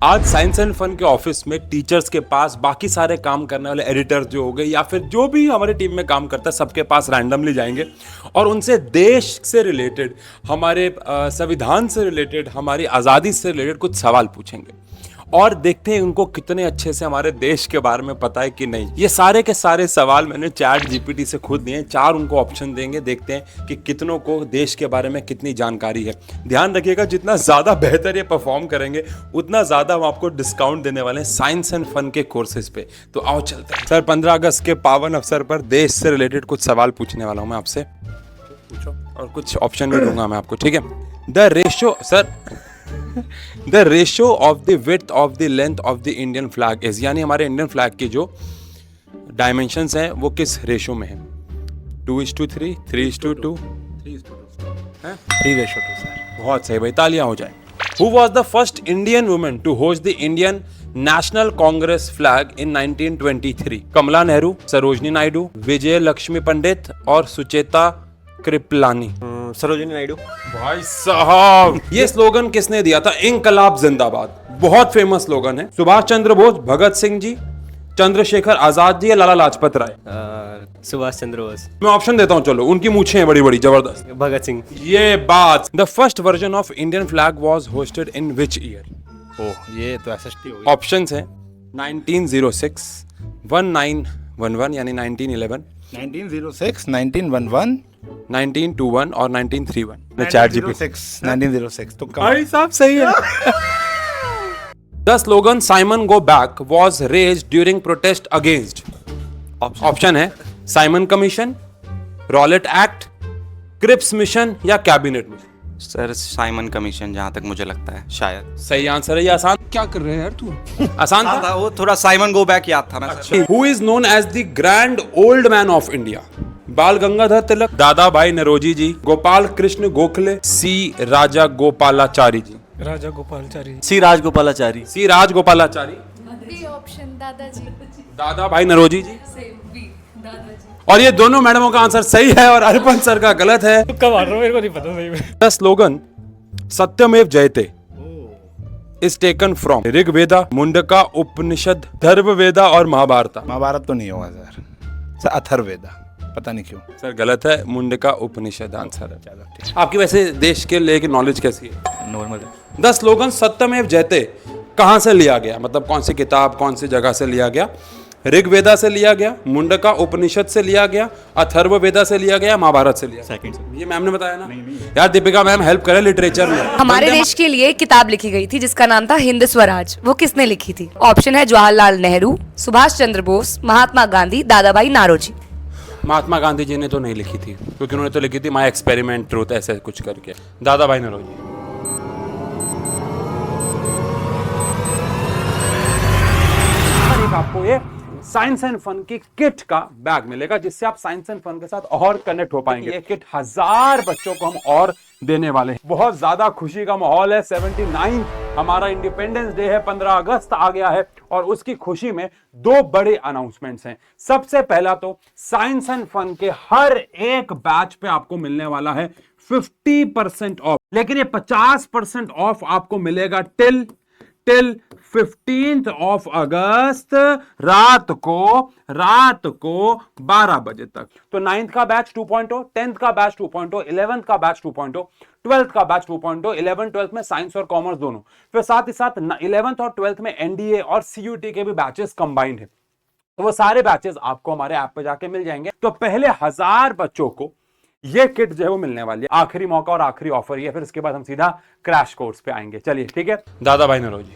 आज science and fun के office में टीचर्स के पास बाकी सारे काम करने वाले एडिटर्स जो हो गए या फिर जो भी हमारी टीम में काम करता है सबके पास रैंडमली जाएंगे और उनसे देश से रिलेटेड, हमारे संविधान से रिलेटेड, हमारी आज़ादी से रिलेटेड कुछ सवाल पूछेंगे और देखते हैं उनको कितने अच्छे से हमारे देश के बारे में पता है कि नहीं। ये सारे के सारे सवाल मैंने चैट जीपीटी से खुद दिए हैं। 4 उनको ऑप्शन देंगे, देखते हैं कि कितनों को देश के बारे में कितनी जानकारी है। ध्यान रखिएगा, जितना ज़्यादा बेहतर ये परफॉर्म करेंगे उतना ज़्यादा हम आपको डिस्काउंट देने वाले हैं साइंस एंड फन के कोर्सेज पे। तो आओ चलते हैं। सर, 15 अगस्त के पावन अवसर पर देश से रिलेटेड कुछ सवाल पूछने वाला हूँ मैं आपसे, पूछो, और कुछ ऑप्शन भी दूंगा मैं आपको, ठीक है। The ratio, sir, the ratio of the width of the length of the Indian flag is, यानी हमारे इंडियन फ्लैग की जो डायमेंशंस हैं वो किस रेशियो में है? 2:3, 3:2, 3:2 सर। बहुत सही भाई, तालियां हो जाए। Who was the first Indian woman to host the Indian National Congress flag in 1923? कमला नेहरू, सरोजनी नायडू, विजय लक्ष्मी पंडित और सुचेता कृपलानी। सरोजिनी नायडू। भाई साहब, ये स्लोगन किसने दिया था? इंकलाब जिंदाबाद, बहुत फेमस स्लोगन है। सुभाष चंद्र बोस, भगत सिंह जी, चंद्रशेखर आजाद जी या लाला लाजपत राय? सुभाष चंद्र बोस। मैं ऑप्शन देता हूँ, चलो। उनकी मूछें हैं बड़ी बड़ी जबरदस्त। भगत सिंह। ये बात। The first version of Indian flag was hoisted in which year? Oh, ये तो SST हो गई। ऑप्शंस हैं 1906, 1911 यानी 1911, 1906, 1911, 1921 और 1931। चैट जीपीटी 1906 तो कम। भाई साहब सही है। The slogan Simon Go Back was raised during protest against? Option है Simon Commission, Rowlatt Act, Cripps Mission या cabinet mission? Sir, Simon Commission, जहां तक मुझे लगता है, शायद। सही आंसर है। ये आसान क्या कर रहे हैं यार तू? आसान था। वो थोड़ा साइमन गो बैक याद था ना sir. Who is known as the grand old man of India? बाल गंगाधर तिलक, दादा भाई नरोजी जी, गोपाल कृष्ण गोखले, सी राजा गोपालाचारी जी? राजा गोपालचारी। सी राजगोपालाचारी। सी राजगोपालाचारी। बी ऑप्शन दादाजी। दादा भाई नरोजी जी। सेम बी दादाजी। और ये दोनों मैडमों का आंसर सही है और अर्पण सर का गलत है। कब आ रहा हूँ, मेरे को नहीं पता सही में। The slogan Satyameva Jayate is taken from Rigveda, Mundaka Upanishad, Dharmaveda और महाभारत? महाभारत तो नहीं होगा सर, अथर्ववेदा। पता नहीं क्यों सर गलत है, मुंडका उपनिषद आंसर है। चलो, आपकी वैसे देश के लेके नॉलेज कैसी है? नॉर्मल है। द स्लोगन सत्यमेव जयते कहाँ से लिया गया? मतलब कौन सी किताब, कौन सी जगह से लिया गया? ऋग्वेदा से लिया गया, मुंडका उपनिषद से लिया गया, अथर्ववेदा से लिया गया, महाभारत से लिया? सेकंड। ये मैम ने बताया ना। यार दीपिका मैम हेल्प करें लिटरेचर में। हमारे देश के लिए किताब लिखी गई थी जिसका नाम था हिंद स्वराज। वो किसने लिखी थी? ऑप्शन है जवाहरलाल नेहरू, सुभाष चंद्र बोस, महात्मा गांधी, दादा भाई नारोजी। महात्मा गांधी जी ने तो नहीं लिखी थी, क्योंकि उन्होंने तो लिखी थी माय एक्सपेरिमेंट ट्रूथ, ऐसे कुछ करके। दादा भाई नरोजी। आपको ये साइंस एंड फन की किट का बैग मिलेगा जिससे आप साइंस एंड फन के साथ और कनेक्ट हो पाएंगे। ये किट 1000 बच्चों को हम और देने वाले हैं। बहुत ज्यादा खुशी का माहौल है। 79 हमारा इंडिपेंडेंस डे है, 15 अगस्त आ गया है और उसकी खुशी में 2 बड़े अनाउंसमेंट्स हैं। सबसे पहला तो साइंस एंड फन के हर एक बैच पे आपको मिलने वाला है 50% ऑफ, लेकिन ये 50% ऑफ आपको मिलेगा टिल 15th ऑफ अगस्त रात को 12 बजे तक। तो 9th का बैच 2.0, 10th का बैच 2.0, 11th का बैच 2.0, 12th का बैच 2.0, 11th 12th में साइंस और कॉमर्स दोनों, फिर साथ ही साथ 11th और 12th में NDA और CUT के भी बैचेस कंबाइंड है। तो वो सारे बैचेस आपको हमारे ऐप पे जाके मिल जाएंगे। तो पहले 1000 बच्चों को ये किट जो है वो मिलने वाली है। आखिरी मौका और आखिरी ऑफर ये, फिर इसके बाद हम सीधा क्रैश कोर्स पे आएंगे। चलिए ठीक है। दादा भाई नरोजी।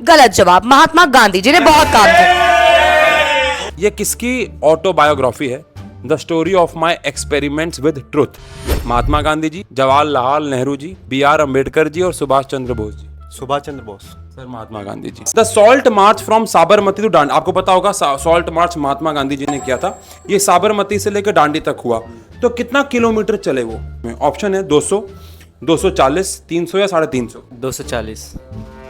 गलत जवाब, महात्मा गांधी जी ने बहुत काम किया। ये किसकी ऑटोबायोग्राफी है? The story of my experiments with truth. Mahatma Gandhi ji, Jawaharlal Nehru ji, BR Ambedkar ji और Subhash Chandra Bose ji? Subhash Chandra Bose. Sir Mahatma Gandhi ji. The salt march from Sabarmati to Dandi, आपको पता होगा सॉल्ट मार्च महात्मा गांधी जी ने किया था। ये साबरमती से लेकर दांडी तक हुआ। तो कितना किलोमीटर चले वो? ऑप्शन है 200, 240, 300 या 350? 240।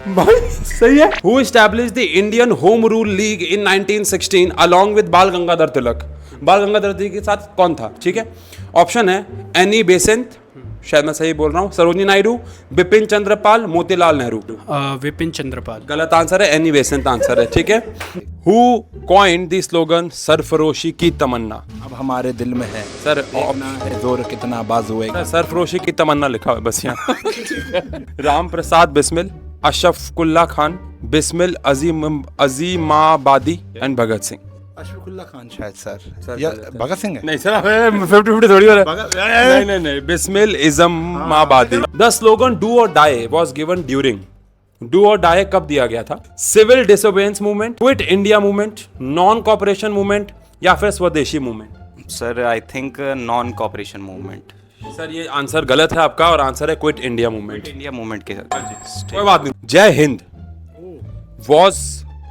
भाई सही है। Who established the Indian Home Rule League in 1916 along with बाल गंगाधर तिलक? बाल गंगाधर तिलक के साथ कौन था? ठीक है, ऑप्शन है एनी बेसेंट, शायद मैं सही बोल रहा हूँ, सरोजिनी नायडू, बिपिन चंद्र पाल, मोतीलाल नेहरू। विपिन चंद्रपाल। गलत आंसर है, एनी बेसेंट आंसर है, ठीक है। हु कॉइंड द स्लोगन सरफरोशी की तमन्ना? अब हमारे दिल में है सर देखना है जोर कितना बाजू है। सरफरोशी की तमन्ना लिखा हुआ है बस यहाँ। राम प्रसाद बिस्मिल, अशफकुल्ला खान, बिस्मिल अजीमाबादी एंड भगत सिंह। अशफाकुल्ला खान शायद सर या भगत सिंह है। नहीं सर, 50-50 थोड़ी हो रहा है। नहीं, Bismil Azimabadi. The slogan do or die was given during, do or die कब दिया गया था? Civil disobedience movement, quit India movement, non cooperation movement या फिर Swadeshi movement? Sir I think non cooperation movement. Sir ये आंसर गलत है आपका, और आंसर है quit India movement. India movement के कोई बात नहीं। जय हिंद वॉज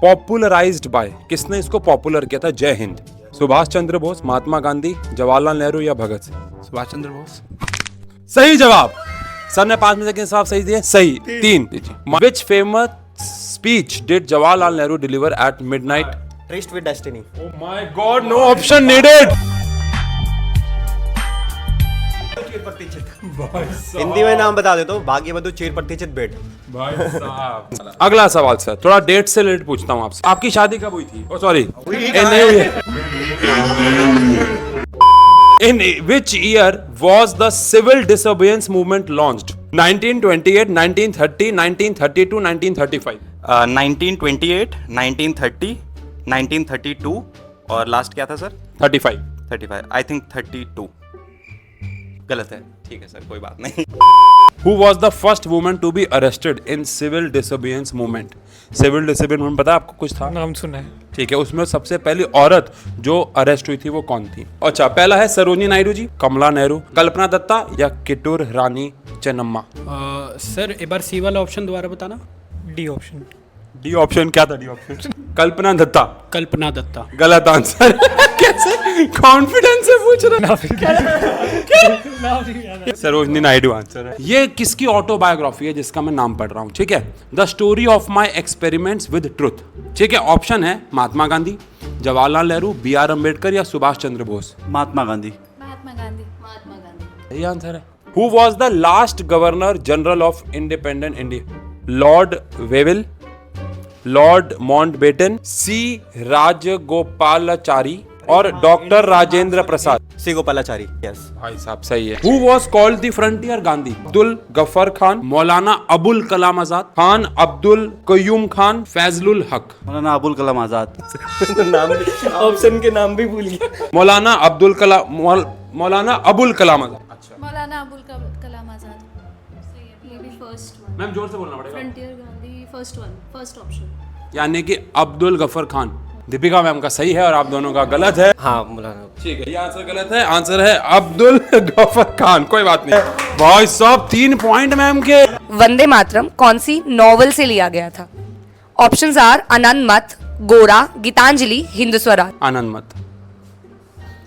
पॉपुलराइज्ड बाय, किसने इसको पॉपुलर किया था जय हिंद? सुभाष चंद्र बोस, महात्मा गांधी, जवाहरलाल नेहरू या भगत सिंह? सुभाष चंद्र बोस। सही जवाब। सर ने 5 में से कितने जवाब सही दिए? सही 3। Which famous speech did Jawaharlal Nehru deliver at midnight? Tryst with destiny. Oh my God, no option needed. Hindi में नाम बता देता हूँ, भाग्य बधु चीर प्रतिचित भेंट। अगला सवाल सर, थोड़ा डेट से रिलेटेड पूछता हूँ आपसे। आपकी शादी कब हुई थी? Sorry, in which year was the civil disobedience movement launched? 1928, 1930, 1932, 1935? 1928, 1930, 1932 और लास्ट क्या था सर? 35। 35। I think 32। गलत है, ठीक है सर, कोई बात नहीं। Who was the first woman to be arrested in civil disobedience movement? Civil disobedience movement पता है आपको? कुछ था, नाम सुना है। ठीक है। उसमें सबसे पहली औरत जो अरेस्ट हुई थी वो कौन थी? अच्छा, पहला है सरोजिनी नायडू जी, कमला नेहरू, कल्पना दत्ता या किटूर रानी चेन्नम्मा? सर एक बार सी वाला ऑप्शन दोबारा बताना। D option. डी ऑप्शन क्या था? डी ऑप्शन कल्पना दत्ता। कल्पना दत्ता। गलत आंसर। कैसे कॉन्फिडेंस से पूछ रहे? सरोजिनी नायडू आंसर है। ये किसकी ऑटोबायोग्राफी है जिसका मैं नाम पढ़ रहा हूँ, ठीक है? The story of my experiments with truth, ठीक है। ऑप्शन है महात्मा गांधी, जवाहरलाल नेहरू, बी.आर. अम्बेडकर या सुभाष चंद्र बोस? महात्मा गांधी। महात्मा गांधी। महात्मा गांधी। यही आंसर है। Who was the last governor general of independent India? Lord Wavell, Lord Mountbatten, C Rajagopalachari और doctor Rajendra Prasad? C Gopalachari. Yes भाई साहब सही है। Who was called the frontier Gandhi? Abdul Gaffar Khan, Maulana Abul Kalam Azad, Khan Abdul Qayyum Khan, फैजलुल हक? मौलाना अबुल कलाम आजाद। नाम ऑप्शन के नाम भी भूल गया। मौलाना अब्दुल कलाम, मौलाना अबुल कलाम आजाद। मौलाना अबुल कलाम आजाद। सही है। May be first one. Ma'am जोर से बोलना पड़ेगा। Frontier Gandhi first one, first option. यानी कि अब्दुल गफर खान। दीपिका मैम का सही है और आप दोनों का गलत है। हाँ मौलाना। ठीक है, ये आंसर गलत है। आंसर है अब्दुल गफर खान। कोई बात नहीं। भाई साहब 3 पॉइंट मैम के। वंदे मातरम कौन सी नॉवल से लिया गया था? ऑप्शंस आर आनंद मत, गोरा, गीतांजलि, हिंद स्वराज? आनंद मत।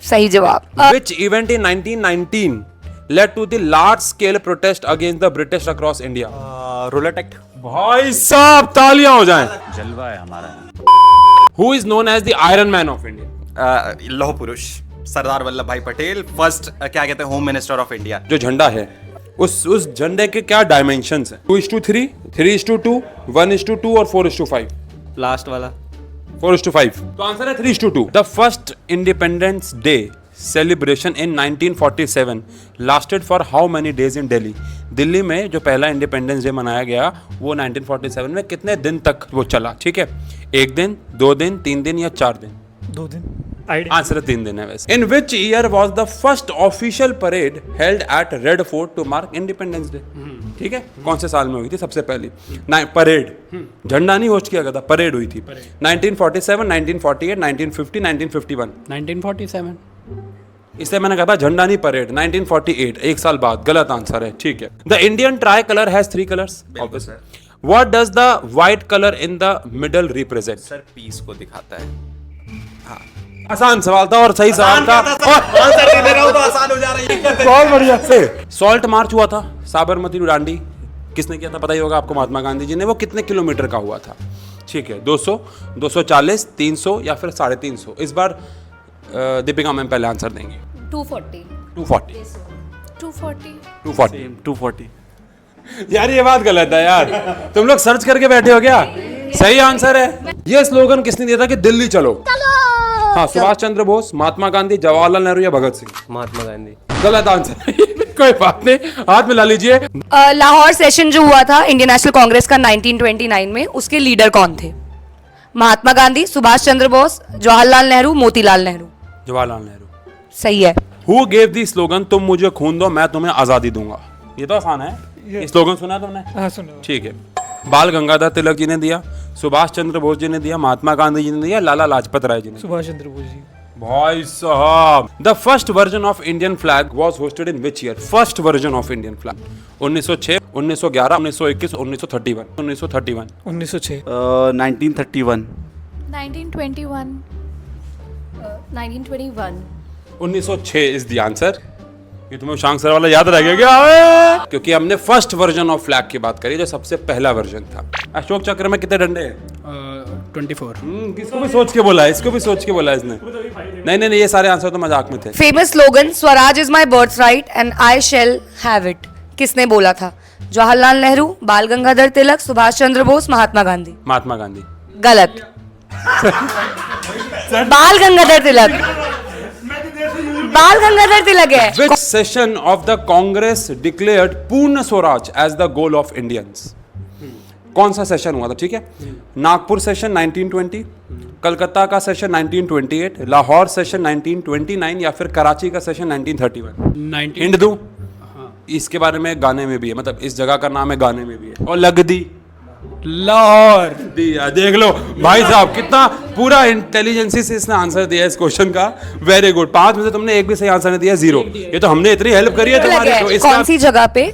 सही जवाब। Which event in 1919 led to the large scale protest against the British across India? Ruler act. भाई साहब तालियां हो जाएं। जलवा है हमारा। Who is known as the Iron Man of India? लौह पुरुष सरदार वल्लभ भाई पटेल, फर्स्ट क्या कहते हैं, होम मिनिस्टर ऑफ इंडिया। जो झंडा है उस झंडे के क्या डायमेंशंस हैं? 2:3, 3:2, 1:2 और 4:5? लास्ट वाला 4:5। तो आंसर है 3:2। The first independence day celebration in 1947 lasted for how many days in Delhi? Delhi में जो पहला इंडिपेंडेंस डे मनाया गया वो 1947 में कितने दिन तक वो चला? ठीक है, 1 दिन, 2 दिन, 3 दिन या 4 दिन? 2 दिन। आंसर 3 दिन है वैसे। In which year was the first official parade held at Red Fort to mark independence day? ठीक है, कौन से साल में हुई थी सबसे पहली परेड? झंडा नहीं होस्ट किया गया था, परेड हुई थी। 1947, 1948, 1950, 1951? 1947। इससे मैंने कहा था झंडा नहीं, परेड। 1948, 1 साल बाद। गलत आंसर है, ठीक है। The Indian tricolour has 3 colours. What does the white colour in the middle represent? Sir peace को दिखाता है। आसान सवाल था और सही सवाल था। आंसर दे रहा हूं तो आसान हो जा रही है। बहुत बढ़िया से। सॉल्ट मार्च हुआ था साबरमती टू दांडी, किसने किया था पता ही होगा आपको? महात्मा गांधी जी ने। वो कितने किलोमीटर का हुआ था? ठीक है, 200, 240, 300 या फिर 350? इस बार दीपिका मैम पहले आंसर देंगी। 240। 240। 240. 240. 240. यार ये बात गलत है यार, तुम लोग सर्च करके बैठे हो क्या? सही आंसर है। ये स्लोगन किसने दिया था कि दिल्ली चलो? हाँ, सुभाष चंद्र बोस, महात्मा गांधी, जवाहरलाल नेहरू या भगत सिंह? महात्मा गांधी. गलत आंसर। कोई बात नहीं, हाथ मिला लीजिए। लाहौर सेशन जो हुआ था इंडियन नेशनल कांग्रेस का 1929 में, उसके लीडर कौन थे? महात्मा गांधी, सुभाष चंद्र बोस, जवाहरलाल नेहरू, मोतीलाल नेहरू? जवाहरलाल नेहरू। सही है। Who gave the स्लोगन तुम मुझे खून दो मैं तुम्हें आजादी दूंगा? ये तो आसान है। ये स्लोगन सुना तुमने? हाँ सुनो. ठीक है। बाल गंगाधर तिलक जी ने दिया, सुभाष चंद्र बोस जी ने दिया, महात्मा गांधी जी ने दिया, लाला लाजपत राय जी ने? सुभाष चंद्र बोस जी. भाई साहब, the first version of Indian flag was hoisted in which year? First version of Indian flag 1906, 1911, 1921, 1931? 1931. 1906. 1931. 1921. 1921. 1906 is the answer. ये तुम्हें शांग सर वाला याद रह गया क्या? क्योंकि हमने फर्स्ट वर्जन ऑफ फ्लैग की बात करी जो सबसे पहला वर्जन था। अशोक चक्र में कितने डंडे हैं? 24. किसको भी सोच के बोला है, इसको भी सोच के बोला है इसने। नहीं, ये सारे आंसर तो मजाक में थे। Famous slogan Swaraj is my birth right and I shall have it किसने बोला था? जवाहरलाल नेहरू, बाल गंगाधर तिलक, सुभाष चंद्र बोस, महात्मा गांधी? महात्मा गांधी। गलत। बाल गंगाधर तिलक। बाल गंगाधर तिलक है। Which session of the Congress declared पूर्ण Swaraj as the goal of Indians? कौन सा सेशन हुआ था? ठीक है, नागपुर सेशन 1920, कलकत्ता का सेशन 1928, लाहौर सेशन 1929 या फिर कराची का सेशन 1931? हिंट दूं? इसके बारे में गाने में भी है, मतलब इस जगह का नाम है गाने में भी है। और लगदी लाहौर. दिया, देख लो भाई साहब कितना पूरा इंटेलिजेंसी से इसने आंसर दिया इस क्वेश्चन का। Very good. 5 में से तुमने एक भी सही आंसर नहीं दिया, 0। ये तो हमने इतनी हेल्प करी है तुम्हारी। तो इसका कौन सी जगह पे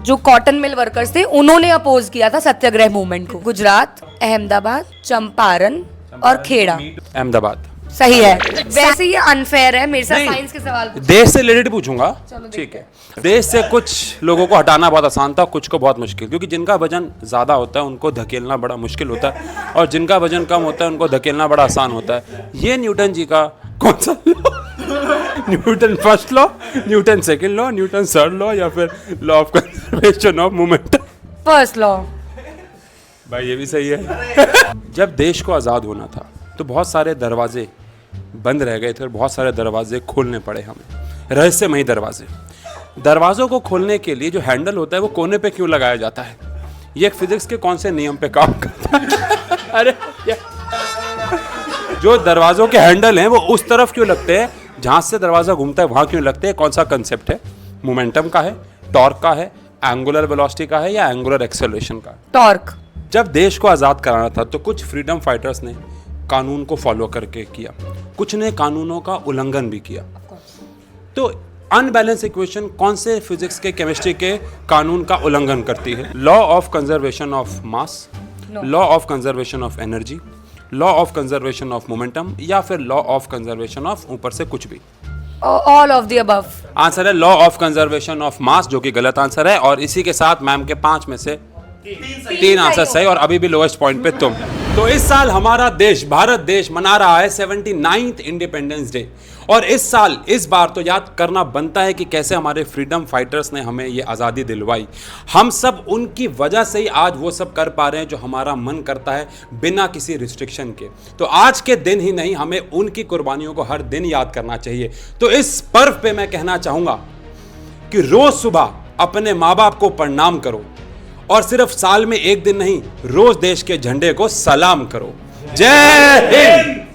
जो कॉटन मिल वर्कर्स थे उन्होंने अपोज किया था सत्याग्रह मूवमेंट को? गुजरात, अहमदाबाद, चंपारण और खेड़ा? अहमदाबाद। सही है। वैसे ये अनफेयर है, मेरे साथ साइंस के सवाल पूछो। देश से रिलेटेड पूछूंगा, ठीक है। देश से कुछ लोगों को हटाना बहुत आसान था, कुछ को बहुत मुश्किल, क्योंकि जिनका वजन ज्यादा होता है उनको धकेलना बड़ा मुश्किल होता है और जिनका वजन कम होता है उनको धकेलना बड़ा आसान होता है। ये न्यूटन जी का कौन सा law? Newton first law, Newton second law, Newton third law या फिर law of conservation of momentum? First law. भाई ये भी सही है। जब देश को आज़ाद होना था तो बहुत सारे दरवाजे बंद रह गए थे और बहुत सारे दरवाजे खोलने पड़े हमें, रहस्यमयी दरवाजे। दरवाज़ों को खोलने के लिए जो हैंडल होता है वो कोने पे क्यों लगाया जाता है? ये एक फिजिक्स के कौन से नियम पे काम करता है? अरे जो दरवाज़ों के हैंडल हैं वो उस तरफ क्यों लगते हैं जहाँ से दरवाज़ा घूमता है, वहाँ क्यों लगते हैं? कौन सा कंसेप्ट है? मोमेंटम का है, टॉर्क का है, एंगुलर वेलोसिटी का है या एंगुलर एक्सेलरेशन का? टॉर्क। जब देश को आज़ाद कराना था तो कुछ फ्रीडम फाइटर्स ने कानून को फॉलो करके किया, कुछ ने कानूनों का उल्लंघन भी किया। तो अनबैलेंस इक्वेशन कौन से फिजिक्स के, केमिस्ट्री के कानून का उल्लंघन करती है? Law of conservation of mass, law of conservation of energy, law of conservation of momentum या फिर लॉ ऑफ कंजर्वेशन ऑफ ऊपर से कुछ भी? All of the above. Answer है law of conservation of mass, जो कि गलत आंसर है। और इसी के साथ मैम के 5 में से 3 आंसर सही और अभी भी लोएस्ट पॉइंट पे तुम। तो इस साल हमारा देश, भारत देश मना रहा है 79th इंडिपेंडेंस डे। और इस साल, इस बार तो याद करना बनता है कि कैसे हमारे फ्रीडम फाइटर्स ने हमें ये आज़ादी दिलवाई। हम सब उनकी वजह से ही आज वो सब कर पा रहे हैं जो हमारा मन करता है बिना किसी रिस्ट्रिक्शन के। तो आज के दिन ही नहीं, हमें उनकी कुर्बानियों को हर दिन याद करना चाहिए। तो इस पर्व पे मैं कहना चाहूँगा कि रोज़ सुबह अपने माँ बाप को प्रणाम करो और सिर्फ साल में एक दिन नहीं, रोज देश के झंडे को सलाम करो। जय हिंद।